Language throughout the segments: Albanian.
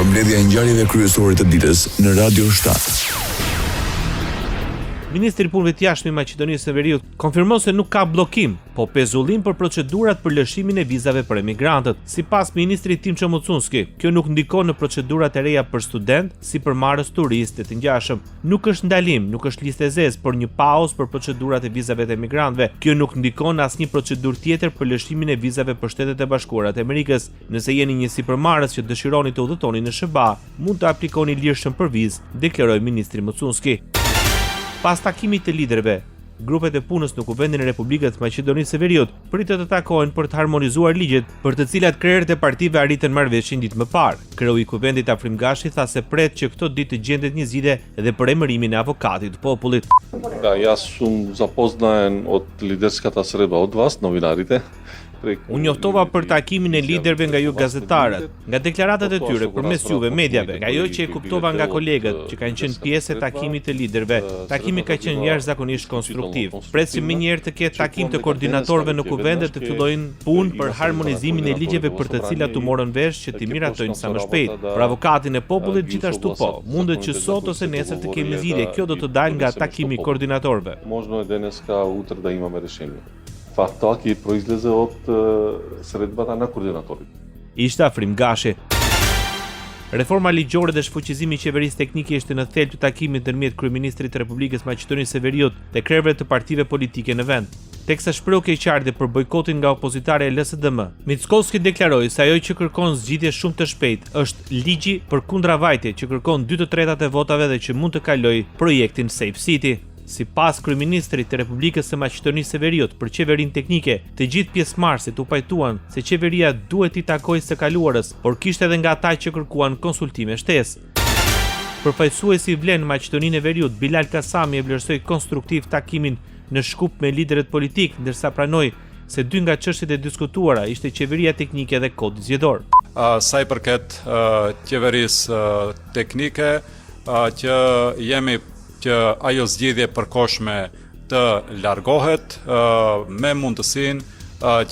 Përmbledhja e ngjarjeve kryesore të ditës në Radio 7. Ministri i Punëve të Jashtme i Maqedonisë së Veriut konfirmon se nuk ka bllokim, po pezullim për procedurat për lëshimin e vizave për emigrantët. Sipas ministrit Timço Mucunski, kjo nuk ndikon në procedurat e reja për student, si për marrës turistë të ngjashëm. Nuk është ndalim, nuk është listë e zezë, por një pauzë për procedurat e vizave të emigrantëve. Kjo nuk ndikon në asnjë procedurë tjetër për lëshimin e vizave për Shtetet e Bashkuara të Amerikës. Nëse jeni një sipërmarrës që dëshironi të udhëtoni në SBA, mund të aplikoni lirshëm për vizë, deklaroi ministri Mucunski. Pas takimit të liderëve, grupet e punës në Kuvendin e Republikës së Maqedonisë së Veriut pritet të takohen për të harmonizuar ligjet, për të cilat krerët e partive arritën marrëveshjen ditë më parë. Kreu i Kuvendit Afrim Gashi tha se pret që këto ditë të gjendet një zgjidhje edhe për emërimin e avokatit të popullit. Ja sum zapoznaen od liderskата среда od vas, novinarите. Unë njoftova për takimin e liderëve nga ju gazetarët, nga deklaratat e tyre përmes juve mediave, nga ajo që e kuptova nga kolegët që kanë qenë pjesë e takimit të liderëve. Takimi ka qenë jashtëzakonisht konstruktiv. Presim më njëherë të ketë takim të koordinatorëve në kuvendet të fillojnë punë për harmonizimin e ligjeve për të cilat u morën vesh që t'i miratojnë sa më shpejt. Për avokatin e popullit gjithashtu po, mundet që sot ose nesër të kemi zgjidhje, kjo do të dalë nga takimi i koordinatorëve. Možno je deneska utër da imаме решение. Fakti proizleze od sredbata na koordinatorit. Ishte Afrim Gashi. Reforma ligjore dhe shfuqizimi i qeverisë teknike ishte në thelb të takimit ndërmjet kryeministrit të Republikës Maqedonisë së Veriut dhe krerëve të partive politike në vend. Teksa shpreu keqardhje për bojkotin nga opozitare e LSDM, Mickoski deklaroi se ajo që kërkon zgjidhje shumë të shpejtë është ligji për kundravajtje që kërkon 2/3 e votave dhe që mund të kalojë projektin Safe City. Sipas kryeministrit të Republikës së Maqedonisë së Veriut për qeverinë teknike, të gjithë pjesëmarrësit u pajtuan se qeveria duhet i takojë së kaluarës, por kishte edhe nga ata që kërkuan konsultime shtesë. Përfaqësuesi i vlen në Maqedoninë e Veriut, Bilal Kasami e vlerësoi konstruktiv takimin në Shkup me liderët politik, ndërsa pranoi se dy nga çështjet e diskutuara ishte qeveria teknike dhe kodi zgjedhor. Sa i përket qeverisë teknike, që jemi që ajo zgjidhje përkohshme të largohet me mundësinë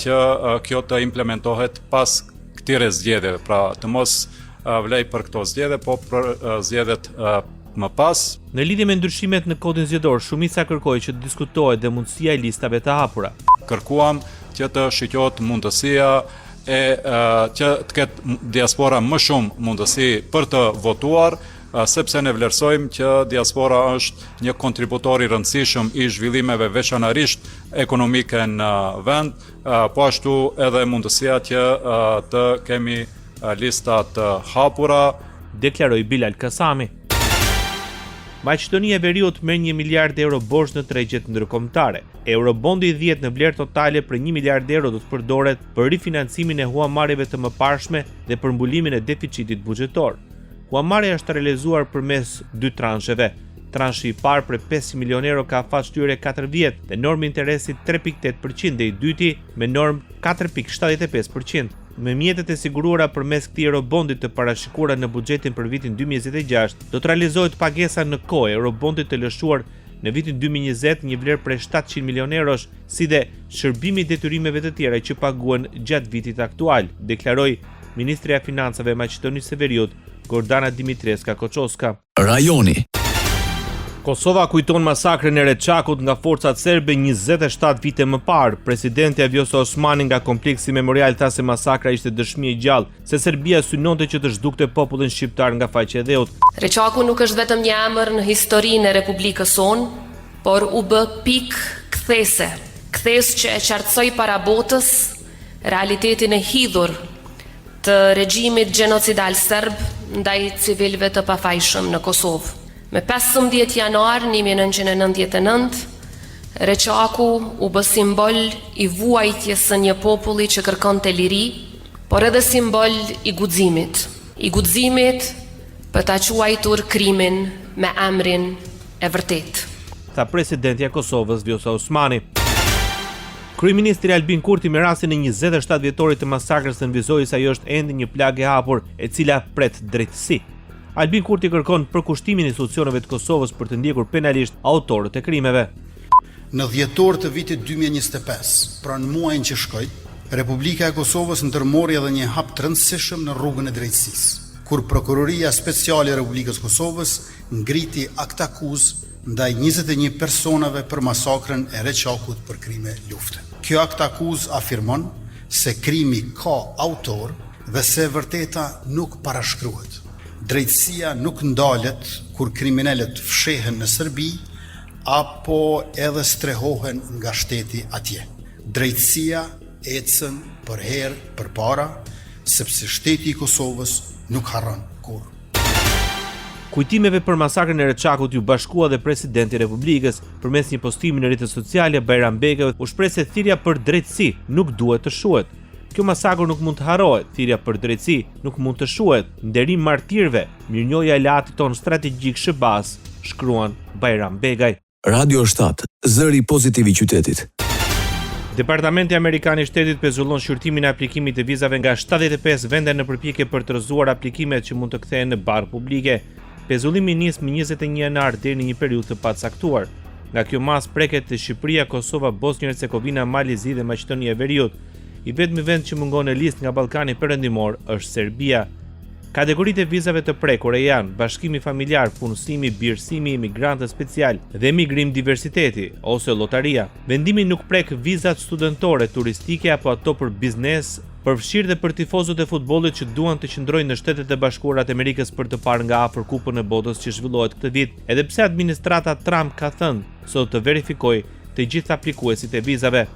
që kjo të implementohet pas këtyre zgjedhjeve, pra të mos vlej për këto zgjedhje, po për zgjedhjet më pas. Në lidhje me ndryshimet në kodin zgjedhor, shumica kërkoi që të diskutohet dhe mundësia e listave të hapura. Kërkuam që të shqyrtohet mundësia që të ketë diaspora më shumë mundësi për të votuar, sepse ne vlerësojmë që diaspora është një kontributor i rëndësishëm i zhvillimeve veçanërisht ekonomike në vend, po ashtu edhe mundësia që të kemi lista të hapura, deklaroi Bilal Kasami. Maqedonia e Veriut merr 1 miliard euro borxh në tregjet ndërkombëtare. Eurobondi 10 në vlerë totale për 1 miliard euro do të përdoret për rifinancimin e huamarrjeve të mëparshme dhe për mbulimin e deficitit buxhetor. Huamarrja është realizuar përmes 2 transheve. Transhi i parë për 5 milion euro ka fat shtyre 4 vjet dhe normë interesi 3.8% dhe i dyti me normë 4.75%. Me mjetet e siguruara përmes këtij eurobondit të parashikuara në buxhetin për vitin 2026, do të realizohet pagesa në kohë eurobondit të lëshuar në vitin 2020 një vlerë prej 700 milion eurosh, si dhe shërbimi i detyrimeve të tjera që paguhen gjatë vitit aktual, deklaroi Ministria e Financave e Maqedonisë së Veriut, Gordana Dimitreska Koçoska. Rajoni. Kosova kujton masakrën e Reçakut nga forcat serbe 27 vite më parë. Presidenti Vjosa Osmani nga kompleksi memorial tha se masakra ishte dëshmi e gjallë se Serbia synonte që të zhdukte popullin shqiptar nga faqe e dheut. Reçaku nuk është vetëm një emër në historinë e Republikës sonë, por u bë pikë kthese. Kthes që e qartësoi para botës realitetin e hidhur të regjimit gjenocidal serb ndaj civilëve të pafajshëm në Kosovë. Me 15 januar 1999, Reçaku u bë simbol i vuajtjes së një populli që kërkonte liri, por edhe simbol i guximit. I guximit për ta quajtur krimin me emrin e vërtet. Tha presidenti i Kosovës Vjosa Osmani. Kryeministri Albin Kurti me rastin e 27 vjetorit të masakrës nënvizoi se ajo është ende një plagë e hapur e cila pret drejtësi. Albin Kurti kërkon përkushtimin e institucioneve të Kosovës për të ndjekur penalisht autorët e krimeve. Në dhjetor të vitit 2025, pra në muajin që shkoi, Republika e Kosovës ndërmori edhe një hap të rëndësishëm në rrugën e drejtësisë. kur Prokuroria Speciale e Republikës Kosovës ngriti akt akuzë ndaj 21 personave për masakrën e Reçakut për krime lufte. Kjo akt akuzë afirmon se krimi ka autor dhe se vërteta nuk parashkruhet. Drejtësia nuk ndalet kur kriminalet fshehen në Serbi apo edhe strehohen nga shteti atje. Drejtësia ecën për herë përpara, sepse shteti i Kosovës nuk harron kurrë. Kujtimeve për masakrën e Reçakut ju bashkua dhe presidenti i Republikës. Përmes një postimi në rrjetet sociale, Bajram Begaj u shpreh se thirrja për drejtësi nuk duhet të shuhet. Kjo masakër nuk mund të harrohet, thirrja për drejtësi nuk mund të shuhet. Nderim martirëve, mirënjohja e aleatit ton strategjik Shëbaz, shkruan Bajram Begaj. Radio 7, zëri pozitiv i qytetit. Departamenti Amerikan i Shtetit pezullon shqyrtimin e aplikimit të vizave nga 75 vende në përpjekje për të rrëzuar aplikimet që mund të kthehen në barë publike. Pezullimi nis më 21 janar deri në një periudhë të pacaktuar. Nga kjo masë preket të Shqipëria, Kosova, Bosnjë-Hercegovina, Malizi dhe Maqedonia e Veriut. I vetmi vend që mungon në listë nga Ballkani Perëndimor është Serbia. Kategoritë e vizave të prekura janë bashkimi familjar, punësimi, birësimi, imigrantët special dhe emigrim diversiteti ose lotaria. Vendimi nuk prek vizat studentore, turistike apo ato për biznes, përfshirë dhe për tifozët e futbollit që duan të qëndrojnë në Shtetet e Bashkuara të Amerikës për të parë nga afër Kupën e Botës që zhvillohet këtë vit, edhe pse administrata Trump ka thënë se do të verifikojë të gjithë aplikuesit e vizave.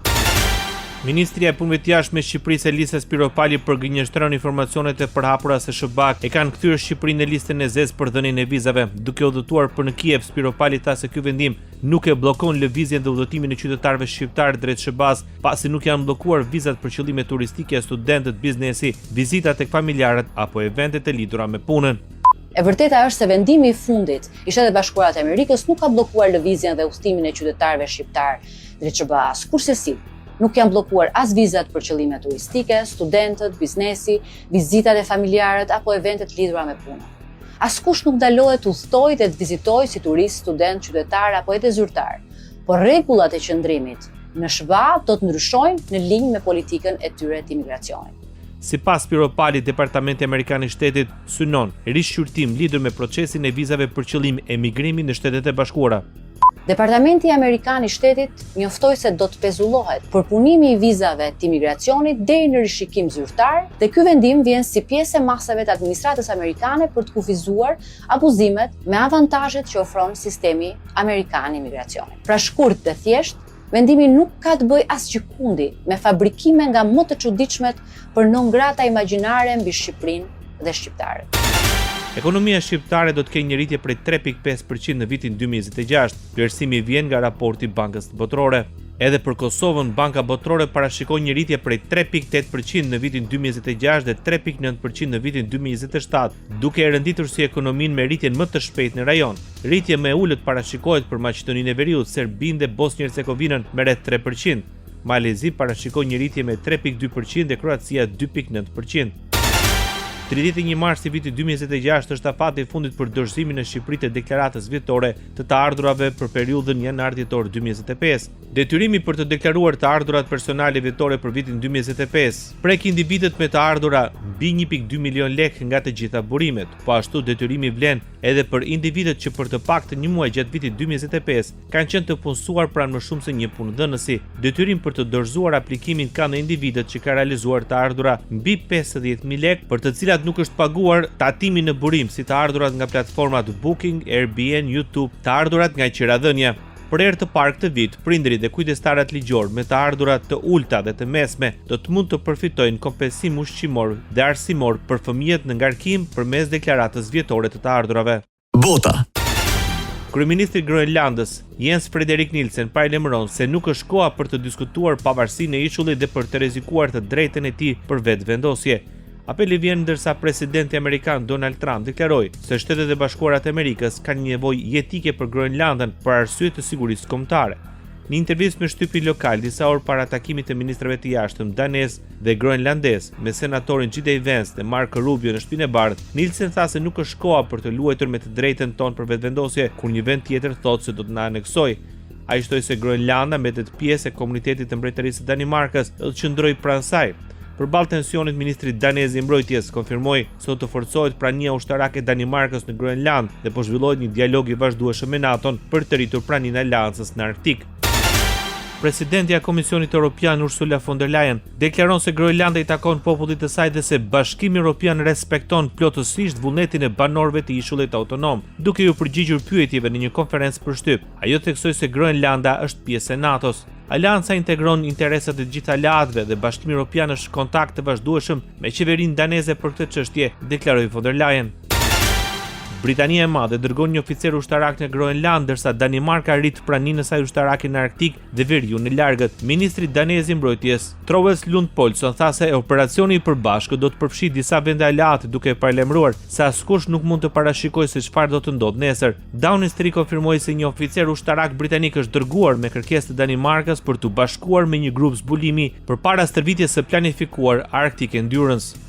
Ministria e Punëve të Jashtme e Shqipërisë Elisa Spiropali përgënjeshtron informacionet e përhapura se SBA e kanë kthyer Shqipërinë në listën e zezë për dhënien e vizave. Duke udhëtuar për në Kiev, Spiropali tha se ky vendim nuk e bllokon lëvizjen dhe udhëtimin e qytetarëve shqiptar drejt SBA-s, pasi nuk janë bllokuar vizat për qëllime turistike, studentët, biznesi, vizita tek familjarët apo eventet e lidhura me punën. E vërteta është se vendimi i fundit i Shtetet Bashkuara të Amerikës nuk ka bllokuar lëvizjen dhe udhëtimin e qytetarëve shqiptar drejt SBA-s. Kurse nuk janë bllokuar as vizat për qëllime turistike, studentët, biznesi, vizitat e familjarët apo eventet lidhura me punën. Askush nuk dalohet të udhtojë dhe të vizitojë si turist, student, qytetar apo edhe zyrtar. Por rregullat e qëndrimit në SBA do të ndryshojnë në linjë me politikën e tyre të imigracionit. Sipas Spiropali, Departamenti Amerikan i Shtetit synon rishqyrtim lidhur me procesin e vizave për qëllim emigrimi në Shtetet e Bashkuara. Departamenti Amerikan i Shtetit njoftoi se do të pezullohet përpunimi i vizave të imigracionit deri në rishikim zyrtar dhe ky vendim vjen si pjesë e masave të administratës amerikane për të kufizuar abuzimet me avantazhet që ofron sistemi amerikan i imigracionit. Pra shkurt dhe thjesht, vendimi nuk ka të bëjë asgjikundi me fabrikime nga më të çuditshmet për non grata imagjinare mbi Shqipërinë dhe shqiptarët. Ekonomia shqiptare do të kenë një rritje prej 3.5% në vitin 2026. Vlerësimi vjen nga raporti Bankës Botërore. Edhe për Kosovën, Banka Botërore parashikon një rritje prej 3.8% në vitin 2026 dhe 3.9% në vitin 2027, duke e renditur si ekonominë me rritjen më të shpejtë në rajon. Rritje më e ulët parashikohet për Maqedoninë e Veriut, Serbinë dhe Bosnjë-Hercegovinën me rreth 3%. Malizi parashikon një rritje me 3.2% dhe Kroacia 2.9%. 31 mars i vitit 2026 është afati i fundit për dorëzimin në Shqipëri të deklaratës vjetore të ardhurave për periudhën janar-dhjetor 2025. Detyrimi për të deklaruar të ardhurat personale vjetore për vitin 2025 prek individët me të ardhura mbi 1.2 milion lekë nga të gjitha burimet. Po ashtu detyrimi vlen edhe për individët që për të paktën një muaj gjatë vitit 2025 kanë qenë të punësuar pranë më shumë se një punëdhënësi. Detyrim për të dorëzuar aplikimin kanë në individët që kanë realizuar të ardhura mbi 50.000 lekë, për të cilat nuk është paguar tatimi në burim, si të ardhurat nga platformat Booking, Airbnb, YouTube, të ardhurat nga qiradhënia. Për herë të parë këtë vit, prindërit dhe kujdestarët ligjor me të ardhurat të ulta dhe të mesme do të mund të përfitojnë kompensim ushqimor dhe arsimor për fëmijët në ngarkim përmes deklaratës vjetore të ardhurave. Bota. Kryeministri i Groenlandës, Jens Frederik Nielsen, paralajmëron se nuk është koha për të diskutuar pavarësinë e ishullit dhe për të rrezikuar të drejtën e tij për vetvendosje. Apeli vjen ndërsa presidenti amerikan Donald Trump deklaroi se Shtetet e Bashkuara të Amerikës kanë një nevojë jetike për Groenlandën për arsye të sigurisë kombëtare. Në intervistë me shtypin lokal disa orë para takimit të ministrave të jashtëm danez dhe groenlandez me senatorin J.D. Vance dhe Marco Rubio në Shtëpinë e Bardhë, Nielsen tha se nuk është koha për të luajtur me të drejtën tonë për vetvendosje, kur një vend tjetër thotë se do të na aneksojë. Ai shtoi se Groenlanda mbetet pjesë e komunitetit të Mbretërisë së Danimarkës dhe do të qëndrojë pranë saj. Përballë tensionit, ministri danez i mbrojtjes konfirmoi se do të forcohet prania ushtarake e Danimarkës në Groenland dhe po zhvillohet një dialog i vazhdueshëm me NATO-n për të rritur praninë e aleancës në Arktik. Presidentja e Komisionit Evropian Ursula von der Leyen deklaron se Groenlanda i takon popullit të saj dhe se Bashkimi Evropian respekton plotësisht vullnetin e banorëve të ishullit autonom, duke ju përgjigjur pyetjeve në një konferencë për shtyp. Ajo theksoi se Groenlanda është pjesë e NATO-s. Aleanca integron interesat e gjithë aleatëve dhe Bashkimi Evropian është kontakt të vazhdueshëm me qeverinë daneze për këtë çështje, deklaroi von der Leyen. Britania e Madhe dërgon një oficer ushtarak në Groenland, ndërsa Danimarka rrit praninë e saj ushtarake në Arktik dhe Veriun e Largët. Ministri danez i mbrojtjes, Troels Lund Poulsen, tha se operacioni i përbashkët do të përfshijë disa vende aleate, duke paralajmëruar se askush nuk mund të parashikojë se çfarë do të ndodhë nesër. Downing Street konfirmoi se një oficer ushtarak britanik është dërguar me kërkesë të Danimarkës për të bashkuar me një grup zbulimi përpara stërvitjes së planifikuar Arctic Endurance.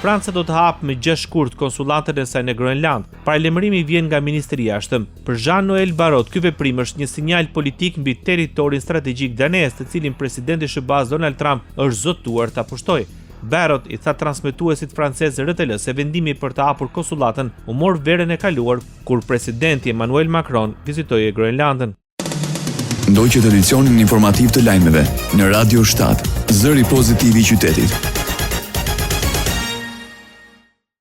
Franca do të hapë me 6 shkurt konsulatën e saj në Groenland. Paralajmërimi vjen nga Ministri i Jashtëm. Për Jean-Noël Barrot, ky veprim është një sinjal politik mbi territorin strategjik danez, të cilin presidenti i SBA Donald Trump është zotuar ta pushtojë. Barrot i tha transmetuesit francez RTL se vendimi për të hapur konsulatën u mor verën e kaluar kur presidenti Emmanuel Macron vizitoi Groenlandën. Ndoqët edicionin informativ të lajmeve në Radio 7, zëri pozitiv i qytetit.